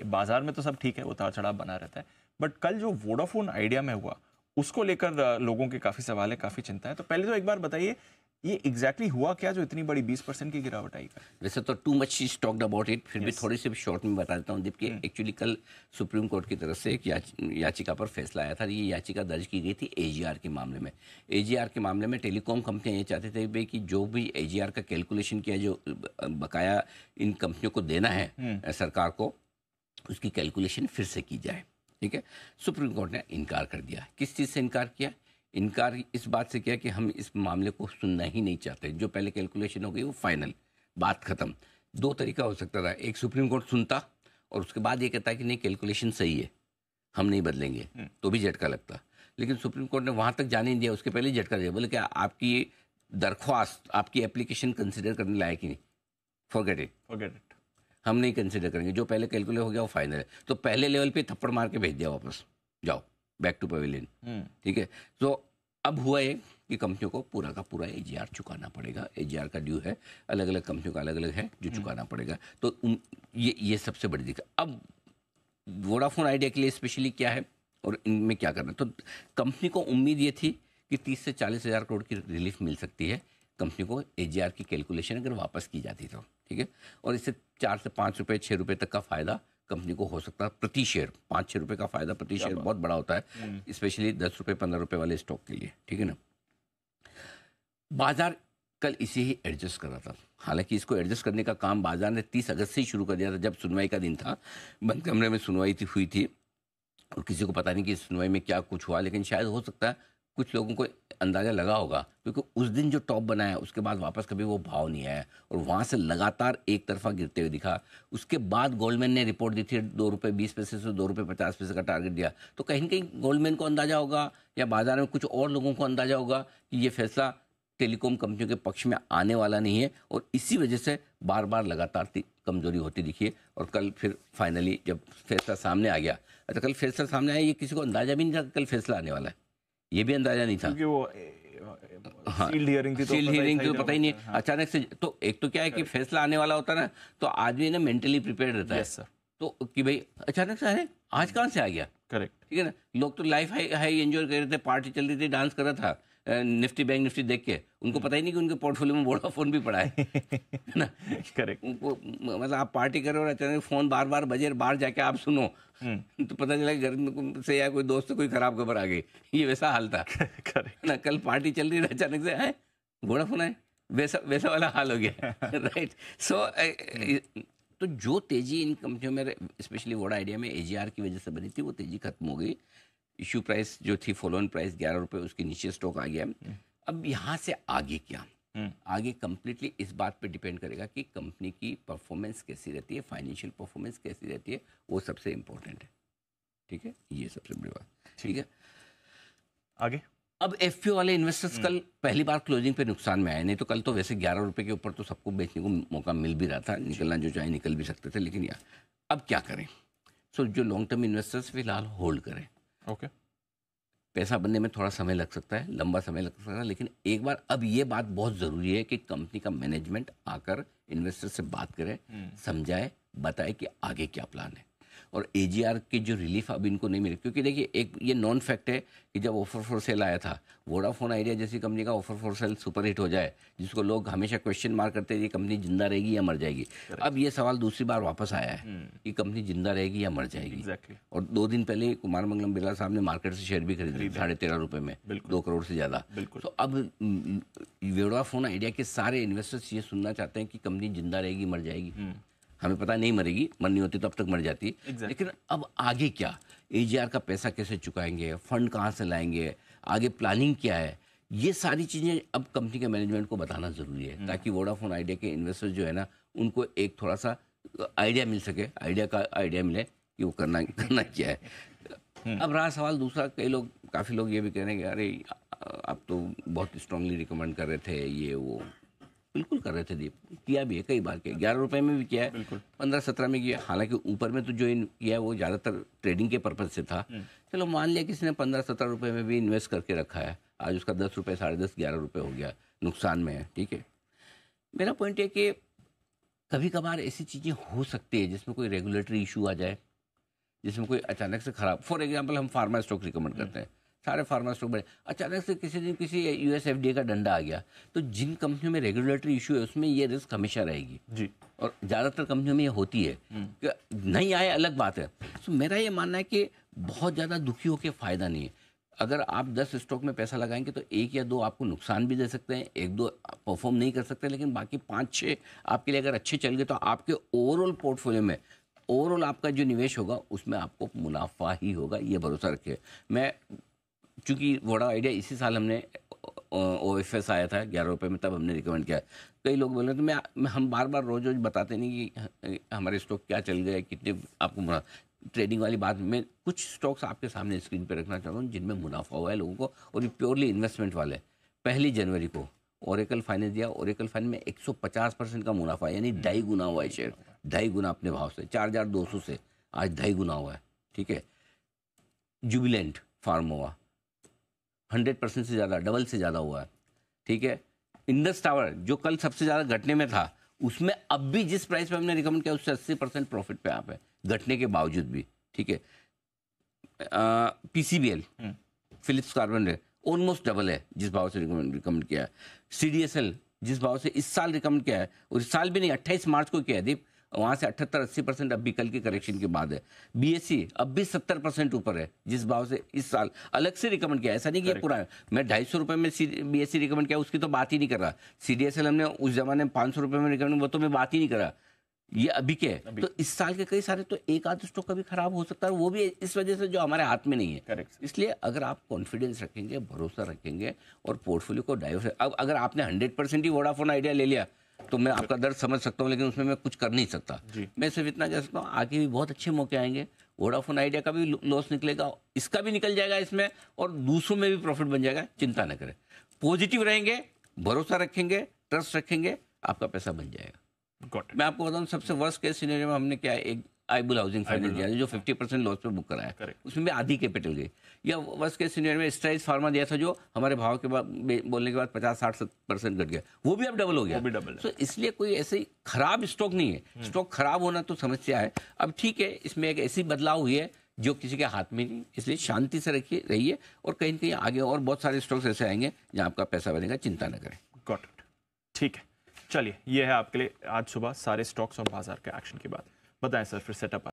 बाजार में तो सब ठीक है, उतार चढ़ाव बना रहता है, बट कल जो वोडाफोन आइडिया में हुआ उसको लेकर लोगों के काफी सवाल है, काफी चिंता है। तो पहले तो एक बार बताइए ये एग्जैक्टली हुआ क्या जो इतनी बड़ी 20% की गिरावट आई? वैसे तो too much she talked about it, फिर भी थोड़ी सी शॉर्ट में बता देता हूँ दीप कि एक्चुअली कल सुप्रीम कोर्ट की तरफ से एक याचिका पर फैसला आया था। ये याचिका दर्ज की गई थी एजीआर के मामले में। एजीआर के मामले में टेलीकॉम कंपनियां ये चाहते थे भाई कि जो भी एजीआर का कैलकुलेशन किया, जो बकाया इन कंपनियों को देना है सरकार को, उसकी कैलकुलेशन फिर से की जाए। ठीक है, सुप्रीम कोर्ट ने इनकार कर दिया। किस चीज़ से इनकार किया? इनकार इस बात से किया कि हम इस मामले को सुनना ही नहीं चाहते, जो पहले कैलकुलेशन हो गई वो फाइनल, बात खत्म। दो तरीका हो सकता था, एक सुप्रीम कोर्ट सुनता और उसके बाद ये कहता है कि नहीं कैलकुलेशन सही है, हम नहीं बदलेंगे, तो भी झटका लगता। लेकिन सुप्रीम कोर्ट ने वहाँ तक जाने नहीं दिया, उसके पहले ही झटका दिया। बोले क्या आपकी दरख्वास्त, आपकी एप्लीकेशन कंसिडर करने लायक ही नहीं, फॉरगेट इट, हम नहीं कंसिडर करेंगे, जो पहले कैलकुलेट हो गया वो फाइनल है। तो पहले लेवल पे थप्पड़ मार के भेज दिया वापस, जाओ बैक टू पवेलियन। ठीक है, तो अब हुआ ये कि कंपनियों को पूरा का पूरा एजीआर चुकाना पड़ेगा। एजीआर का ड्यू है, अलग अलग कंपनियों का अलग अलग है जो चुकाना पड़ेगा। तो ये सबसे बड़ी दिक्कत। अब वोडाफोन आइडिया के लिए स्पेशली क्या है और इनमें क्या करना है, तो कंपनी को उम्मीद ये थी कि 30 से 40 हज़ार करोड़ की रिलीफ मिल सकती है कंपनी को, एजीआर की कैलकुलेशन अगर वापस की जाती तो। ठीक है, और इससे 4 से 5 रुपये 6 रुपये तक का फायदा कंपनी को हो सकता है प्रति शेयर। 5-6 रुपये का फायदा प्रति शेयर बहुत बड़ा होता है, स्पेशली 10 रुपये 15 रुपये वाले स्टॉक के लिए। ठीक है ना, बाजार कल इसे ही एडजस्ट कर रहा था। हालांकि इसको एडजस्ट करने का काम बाजार ने 30 अगस्त से ही शुरू कर दिया था, जब सुनवाई का दिन था, बंद कमरे में सुनवाई हुई थी और किसी को पता नहीं कि इस सुनवाई में क्या कुछ हुआ। लेकिन शायद हो सकता है कुछ लोगों को अंदाज़ा लगा होगा, क्योंकि उस दिन जो टॉप बनाया उसके बाद वापस कभी वो भाव नहीं आया और वहाँ से लगातार एक तरफा गिरते हुए दिखा। उसके बाद गोल्डमैन ने रिपोर्ट दी थी, 2 रुपये 20 पैसे से 2 रुपये 50 पैसे का टारगेट दिया। तो कहीं ना कहीं गोल्डमैन को अंदाज़ा होगा या बाजार में कुछ और लोगों को अंदाज़ा होगा कि ये फैसला टेलीकॉम कंपनियों के पक्ष में आने वाला नहीं है, और इसी वजह से बार बार लगातार कमजोरी होती दिखी है। और कल फिर फाइनली जब फैसला सामने आ गया, अच्छा कल फैसला सामने आया, ये किसी को अंदाजा भी नहीं था कल फैसला आने वाला है, ये भी अंदाजा नहीं था, क्योंकि वो सील्ड हियरिंग थी, तो पता ही नहीं। अचानक से तो एक तो क्या है कि फैसला आने वाला होता ना, तो आदमी ना मेंटली प्रिपेयर्ड रहता है। तो कि भाई अचानक से है, आज कहाँ से आ गया? करेक्ट, ठीक है ना। लोग तो लाइफ हाई एंजॉय कर रहे थे, पार्टी चल रही थी, डांस कर रहा था, निफ्टी बैंक निफ्टी देख के। उनको पता ही नहीं कि उनके पोर्टफोलियो में वोडाफोन भी पड़ा है ना। करेक्ट, उनको मतलब आप पार्टी कर रहे हो और अचानक फोन बार बार बजे, बाहर जाके आप सुनो तो पता चला घर से या कोई दोस्त से कोई खराब खबर आ गई, ये वैसा हाल था। करेक्ट ना, कल पार्टी चल रही है, अचानक से है वोडाफोन है, वैसा वाला हाल हो गया। राइट, सो तो जो तेजी इन कंपनियों में स्पेशली वोडा आइडिया में एजीआर की वजह से बनी थी, वो तेजी खत्म हो गई। इशू प्राइस जो थी, फॉलोअन प्राइस 11 रुपये, उसके नीचे स्टॉक आ गया। अब यहाँ से आगे क्या, आगे कंप्लीटली इस बात पे डिपेंड करेगा कि कंपनी की परफॉर्मेंस कैसी रहती है, फाइनेंशियल परफॉर्मेंस कैसी रहती है, वो सबसे इम्पोर्टेंट है। ठीक है, ये सबसे बड़ी बात। ठीक है, आगे अब एफपीओ वाले इन्वेस्टर्स कल पहली बार क्लोजिंग पे नुकसान में आए। नहीं तो कल तो वैसे 11 रुपये के ऊपर तो सबको बेचने को मौका मिल भी रहा था, निकलना जो चाहे निकल भी सकते थे। लेकिन यार अब क्या करें, सो जो लॉन्ग टर्म इन्वेस्टर्स फिलहाल होल्ड करें। ओके, पैसा बनने में थोड़ा समय लग सकता है, लंबा समय लग सकता है, लेकिन एक बार अब ये बात बहुत ज़रूरी है कि कंपनी का मैनेजमेंट आकर इन्वेस्टर से बात करे, समझाए, बताए कि आगे क्या प्लान है। और एजीआर की जो रिलीफ अब इनको नहीं मिली, क्योंकि देखिए एक ये नॉन फैक्ट है कि जब ऑफर फॉर सेल आया था, वोडाफोन आइडिया जैसी कंपनी का offer for sale super hit हो जाए, जिसको लोग हमेशा क्वेश्चन मार्क करते हैं ये कंपनी जिंदा रहेगी या मर जाएगी। अब ये सवाल दूसरी बार वापस आया है कि कंपनी जिंदा रहेगी या मर जाएगी। और 2 दिन पहले कुमार मंगलम बिरला साहब ने मार्केट से शेयर भी खरीदे 13.5 रुपये में, 2 करोड़ से ज़्यादा। तो अब वोडाफोन आइडिया के सारे इन्वेस्टर्स ये सुनना चाहते हैं कि कंपनी जिंदा रहेगी मर जाएगी। हमें पता नहीं मरेगी, मरनी होती तो अब तक मर जाती। लेकिन अब आगे क्या, एजीआर का पैसा कैसे चुकाएंगे, फंड कहाँ से लाएंगे, आगे प्लानिंग क्या है, ये सारी चीज़ें अब कंपनी के मैनेजमेंट को बताना ज़रूरी है, ताकि वोडाफोन आइडिया के इन्वेस्टर्स जो है ना, उनको एक थोड़ा सा आइडिया मिल सके, आइडिया मिले कि वो करना क्या है। अब रहा सवाल दूसरा, काफ़ी लोग ये भी कह रहे हैं कि अरे आप तो बहुत स्ट्रांगली रिकमेंड कर रहे थे, ये वो बिल्कुल कर रहे थे दीप, किया भी है कई बार के, 11 रुपये में भी किया है, 15-17 में किया। हालांकि ऊपर में तो जो किया है वो ज़्यादातर ट्रेडिंग के पर्पज़ से था। चलो मान लिया किसी ने 15-17 रुपये में भी इन्वेस्ट करके रखा है, आज उसका 10 रुपये 10.5 11 रुपये हो गया, नुकसान में है। ठीक है, मेरा पॉइंट है कि कभी कभार ऐसी चीज़ें हो सकती है जिसमें कोई रेगुलेटरी इशू आ जाए, जिसमें कोई अचानक से खराब, फॉर एग्जांपल हम फार्मा स्टॉक रिकमेंड करते हैं, सारे फार्मा स्टॉक बड़े, अचानक से किसी दिन किसी यूएस एफडीए का डंडा आ गया, तो जिन कंपनियों में रेगुलेटरी इशू है उसमें ये रिस्क हमेशा रहेगी जी, और ज़्यादातर कंपनियों में ये होती है कि नहीं आए अलग बात है। तो मेरा ये मानना है कि बहुत ज़्यादा दुखी होकर फ़ायदा नहीं है। अगर आप 10 स्टॉक में पैसा लगाएंगे तो 1 या 2 आपको नुकसान भी दे सकते हैं, 1-2 परफॉर्म नहीं कर सकते, लेकिन बाकी 5-6 आपके लिए अगर अच्छे चल गए तो आपके ओवरऑल पोर्टफोलियो में, ओवरऑल आपका जो निवेश होगा उसमें आपको मुनाफा ही होगा, ये भरोसा रखिए। मैं चूँकि वोडा आइडिया इसी साल हमने OFS आया था 11 रुपये में, तब हमने रिकमेंड किया। कई लोग बोल रहे थे हम बार बार रोज बताते नहीं कि हमारे स्टॉक क्या चल गए, कितने आपको ट्रेडिंग वाली बात में कुछ स्टॉक्स आपके सामने स्क्रीन पे रखना चाहता हूँ जिनमें मुनाफा हुआ है लोगों को, और ये प्योरली इन्वेस्टमेंट वाले। 1 जनवरी को ओरेकल फाइनेंस दिया, ओरेकल फाइनेंस में 150% का मुनाफा, यानी 2.5 गुना हुआ है शेयर, 2.5 गुना अपने भाव से, 4,200 से आज 2.5 गुना हुआ है। ठीक है, जुबिलेंट फार्मोवा 100% से ज़्यादा, डबल से ज़्यादा हुआ है। ठीक है, इंडस टावर जो कल सबसे ज़्यादा घटने में था, उसमें अब भी जिस प्राइस पे हमने रिकमेंड किया उससे 80% प्रॉफिट पे आप है, घटने के बावजूद भी। ठीक है, PCBL Phillips carbon almost double है जिस भाव से रिकमेंड किया है। CDSL जिस भाव से इस साल रिकमेंड किया है, और इस साल भी नहीं 28 मार्च को किया है दीप, वहाँ से 78-80% अब भी कल की करेक्शन के बाद है। BSE अब भी 70% ऊपर है जिस भाव से इस साल अलग से रिकमेंड किया है, ऐसा नहीं कि ये पूरा है। मैं 250 रुपये में BSE रिकमेंड किया उसकी तो बात ही नहीं कर रहा। CDSL हमने उस जमाने में 500 रुपये में रिकमेंड, वो तो मैं बात ही नहीं कर रहा। ये अभी के है, तो इस साल के कई सारे तो एक आध स्टॉक कभी खराब हो सकता है, वो भी इस वजह से जो हमारे हाथ में नहीं है। करेक्ट। इसलिए अगर आप कॉन्फिडेंस रखेंगे, भरोसा रखेंगे और पोर्टफोलियो को डाइवर्सिफाई, अब अगर आपने 100% ही वोडाफोन आइडिया ले लिया तो मैं आपका दर्द समझ सकता हूँ, लेकिन उसमें मैं कुछ कर नहीं सकता। मैं सिर्फ इतना कह सकता हूँ आगे भी बहुत अच्छे मौके आएंगे, वोडाफोन आइडिया का भी लॉस निकलेगा, इसका भी निकल जाएगा इसमें, और दूसरों में भी प्रॉफिट बन जाएगा। चिंता न करें, पॉजिटिव रहेंगे, भरोसा रखेंगे, ट्रस्ट रखेंगे, आपका पैसा बन जाएगा। मैं आपको बताऊं सबसे वर्स्ट केस सिनेरियो में हमने क्या है, एक आईबुल हाउसिंग फाइनेंस दिया जो 50% लॉस पे बुक कराया, उसमें भी आधी कैपिटल गई। या वर्स्ट केस सिनेरियो में स्ट्राइस फार्मा दिया था जो हमारे भाव के बाद बोलने के बाद 50-60% घट गया, वो भी अब डबल हो गया। तो इसलिए कोई ऐसे खराब स्टॉक नहीं है, स्टॉक खराब होना तो समस्या है। अब ठीक है, इसमें एक ऐसी बदलाव हुई है जो किसी के हाथ में नहीं, इसलिए शांति से रहिए, और कहीं ना कहीं आगे और बहुत सारे स्टॉक्स ऐसे आएंगे जहाँ आपका पैसा बनेगा, चिंता न करें। गॉट इट, ठीक है। चलिए, ये है आपके लिए आज सुबह सारे स्टॉक्स और बाजार के एक्शन के बाद। बताएं सर, फिर सेटअप